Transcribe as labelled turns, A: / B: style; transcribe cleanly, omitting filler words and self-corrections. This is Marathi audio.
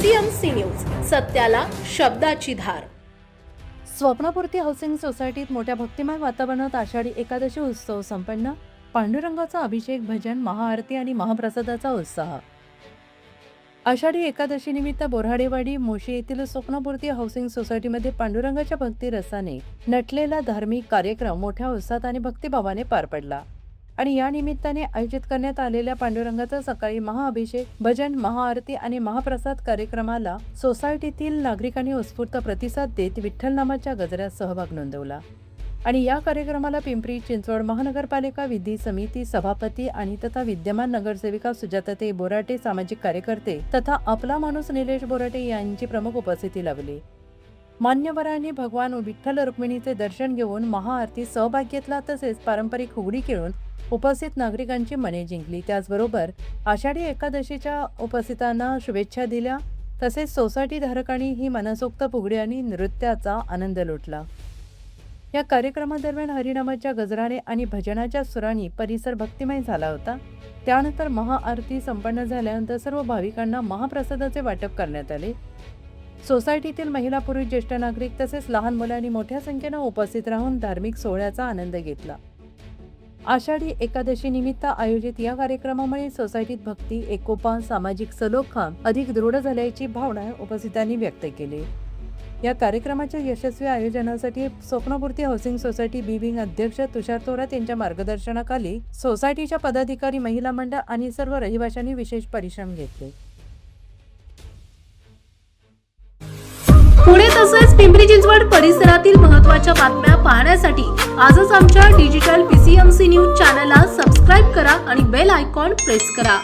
A: PCMC न्यूज, सत्याला शब्दाची धार।
B: स्वप्नपूर्ती हाऊसिंग सोसायटीत मोठ्या भक्तिमय वातावरणात आषाढी एकादशी उत्सव संपन्न। पांडुरंगाचा अभिषेक, भजन, महाआरती आणि महाप्रसादाचा उत्साह। आषाढी एकादशी निमित्त बोऱ्हाडेवाडी मोशी येथील स्वप्नपूर्ती हाऊसिंग सोसायटीमध्ये पांडुरंगाच्या भक्ती रसाने नटलेला धार्मिक कार्यक्रम मोठ्या उत्साहात आणि भक्तिभावाने पार पडला। आणि या निमित्ताने आयोजित करण्यात आलेल्या पांडुरंगाचा सकाळी महाअभिषेक, भजन, महाआरती आणि महाप्रसाद कार्यक्रमाला सोसायटीतील नागरिकांनी उत्स्फूर्त प्रतिसाद देत विठ्ठल नामाच्या गजरात सहभाग नोंदवला। आणि या कार्यक्रमाला पिंपरी चिंचवड महानगरपालिका विधी समिती सभापती आणि तथा विद्यमान नगरसेविका सुजाताताई बोराटे, सामाजिक कार्यकर्ते तथा आपला माणूस निलेश बोराटे यांची प्रमुख उपस्थिती लाभली। मान्यवरांनी भगवान विठ्ठल रुक्मिणीचे दर्शन घेऊन महाआरतीत सहभाग घेतला, तसेच पारंपरिक फुगडी खेळून उपस्थित नागरिकांची मने जिंकली। त्याचबरोबर आषाढी एकादशीच्या उपस्थितांना शुभेच्छा दिल्या, तसेच सोसायटी धारकांनी ही मनसोक्त फुगडी आणि नृत्याचा आनंद लुटला। या कार्यक्रमादरम्यान हरिनामाच्या गजराने आणि भजनाच्या सुरांनी परिसर भक्तिमय झाला होता। त्यानंतर महाआरती संपन्न झाल्यानंतर सर्व भाविकांना महाप्रसादाचे वाटप करण्यात आले। सोसायटीतील महिला, पुरुष, ज्येष्ठ नागरिक तसेच लहान मुलांनी मोठ्या संख्येने उपस्थित राहून धार्मिक सोहळ्याचा आनंद घेतला। आषाढी एकादशी निमित्त आयोजित या कार्यक्रमामुळे सोसायटीत भक्ती, एकोपा, सामाजिक सलोखा अधिक दृढ झाल्याची भावना उपस्थितांनी व्यक्त केली। या कार्यक्रमाच्या यशस्वी आयोजनासाठी स्वप्नपूर्ती हाऊसिंग सोसायटी बी विंग अध्यक्ष तुषार थोरात यांच्या मार्गदर्शनाखाली सोसायटीच्या पदाधिकारी, महिला मंडळ आणि सर्व रहिवाशांनी विशेष परिश्रम घेतले।
A: पुणे तसेच पिंपरी चिंचवड परिसरातील महत्त्वाच्या बातम्या पाहण्यासाठी आजच आमच्या डिजिटल PCMC न्यूज चॅनलला सबस्क्राइब करा आणि बेल आयकॉन प्रेस करा।